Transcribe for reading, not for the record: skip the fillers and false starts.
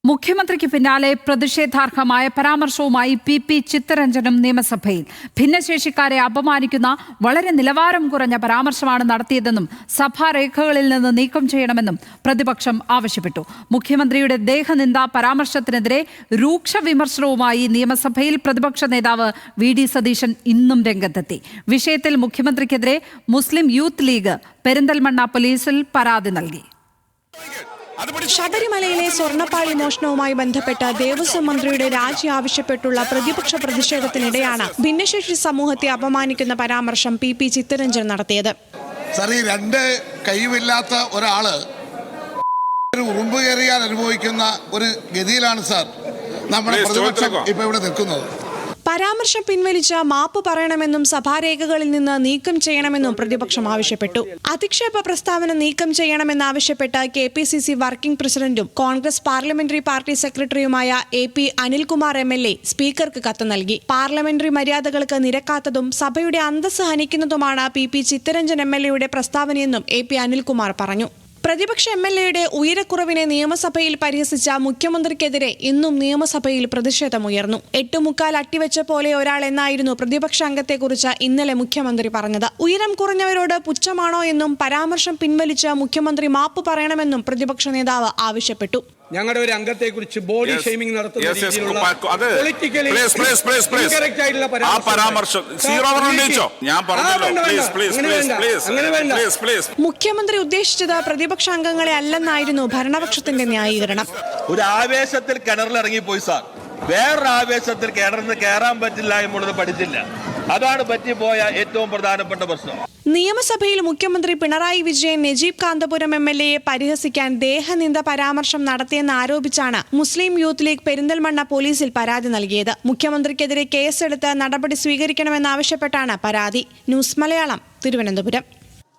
മുഖ്യമന്ത്രിക്ക് പിന്നാലെ പ്രതിഷേധാർഹമായ പരാമർശവുമായി പി ചിത്തരഞ്ജനും നിയമസഭയിൽ ഭിന്നശേഷിക്കാരെ അപമാനിക്കുന്ന വളരെ നിലവാരം കുറഞ്ഞ പരാമർശമാണ് നടത്തിയതെന്നും സഭാരേഖകളിൽ നിന്ന് നീക്കം ചെയ്യണമെന്നും പ്രതിപക്ഷം ആവശ്യപ്പെട്ടു. മുഖ്യമന്ത്രിയുടെ ദേഹനിന്ദ പരാമർശത്തിനെതിരെ രൂക്ഷ വിമർശനവുമായി നിയമസഭയിൽ പ്രതിപക്ഷ നേതാവ് വി.ഡി. സതീശൻ ഇന്നും രംഗത്തെത്തി. വിഷയത്തിൽ മുഖ്യമന്ത്രിക്കെതിരെ മുസ്ലിം യൂത്ത് ലീഗ് പെരിന്തൽമണ്ണ പോലീസിൽ പരാതി നൽകി. ശബരിമലയിലെ സ്വർണ്ണപ്പാളി മോഷണവുമായി ബന്ധപ്പെട്ട ദേവസ്വം മന്ത്രിയുടെ രാജി ആവശ്യപ്പെട്ടുള്ള പ്രതിപക്ഷ പ്രതിഷേധത്തിനിടെയാണ് ഭിന്നശേഷി സമൂഹത്തെ അപമാനിക്കുന്ന പരാമർശം പി ചിത്തരഞ്ജൻ നടത്തിയത്. രണ്ട് കൈവില്ലാത്ത ഒരാള് ഒരു ഉറുമ്പ് കയറിയാൽ അനുഭവിക്കുന്ന ഒരു ഗതിയിലാണ് സാർ നമ്മുടെ പ്രതിപക്ഷം ഇപ്പൊ ഇവിടെ നിൽക്കുന്നത്. പരാമർശം പിൻവലിച്ച മാപ്പ് പറയണമെന്നും സഭാരേഖകളിൽ നിന്ന് നീക്കം ചെയ്യണമെന്നും പ്രതിപക്ഷം ആവശ്യപ്പെട്ടു. അധിക്ഷേപ പ്രസ്താവന നീക്കം ചെയ്യണമെന്നാവശ്യപ്പെട്ട് KPCC വർക്കിംഗ് പ്രസിഡന്റും കോൺഗ്രസ് പാർലമെന്ററി പാർട്ടി സെക്രട്ടറിയുമായ AP അനിൽകുമാർ MLA സ്പീക്കർക്ക് കത്ത് നൽകി. പാർലമെന്ററി മര്യാദകൾക്ക് നിരക്കാത്തതും സഭയുടെ അന്തസ്സ് ഹനിക്കുന്നതുമാണ് പി ചിത്തരഞ്ജൻ MLA പ്രസ്താവനയെന്നും AP അനിൽകുമാർ പറഞ്ഞു. പ്രതിപക്ഷ MLA ഉയരക്കുറവിനെ നിയമസഭയിൽ പരിഹസിച്ച മുഖ്യമന്ത്രിക്കെതിരെ ഇന്നും നിയമസഭയിൽ പ്രതിഷേധമുയർന്നു. 8 അട്ടിവെച്ച പോലെ ഒരാൾ എന്നായിരുന്നു പ്രതിപക്ഷ അംഗത്തെക്കുറിച്ച് ഇന്നലെ മുഖ്യമന്ത്രി പറഞ്ഞത്. ഉയരം കുറഞ്ഞവരോട് പുച്ഛമാണോ എന്നും പരാമർശം പിൻവലിച്ച് മുഖ്യമന്ത്രി മാപ്പ് പറയണമെന്നും പ്രതിപക്ഷ നേതാവ് ആവശ്യപ്പെട്ടു. ഞങ്ങളുടെ ഒരു അംഗത്തെക്കുറിച്ച് ബോഡി ഷെയ്മിംഗ് നടത്തുന്ന മുഖ്യമന്ത്രി ഉദ്ദേശിച്ചത് പ്രതിപക്ഷ അംഗങ്ങളെ അല്ലെന്നായിരുന്നു ഭരണപക്ഷത്തിന്റെ ന്യായീകരണം. ഒരു ആവേശത്തിൽ കിണറിലിറങ്ങിപ്പോയി സാർ, വേറൊരു ആവേശത്തിൽ കിണറിന് കയറാൻ പറ്റില്ല എന്നുള്ളത് പഠിച്ചില്ല. അതാണ് പറ്റിപ്പോയ ഏറ്റവും പ്രധാനപ്പെട്ട പ്രശ്നം. നിയമസഭയിൽ മുഖ്യമന്ത്രി പിണറായി വിജയൻ നജീബ് കാന്തപുരം MLA പരിഹസിക്കാൻ ദേഹനിന്ദ പരാമർശം നടത്തിയെന്ന് ആരോപിച്ചാണ് മുസ്ലിം യൂത്ത് ലീഗ് പെരിന്തൽമണ്ണ പോലീസിൽ പരാതി നൽകിയത്. മുഖ്യമന്ത്രിക്കെതിരെ കേസെടുത്ത് നടപടി സ്വീകരിക്കണമെന്നാവശ്യപ്പെട്ടാണ് പരാതി. ന്യൂസ് മലയാളം, തിരുവനന്തപുരം.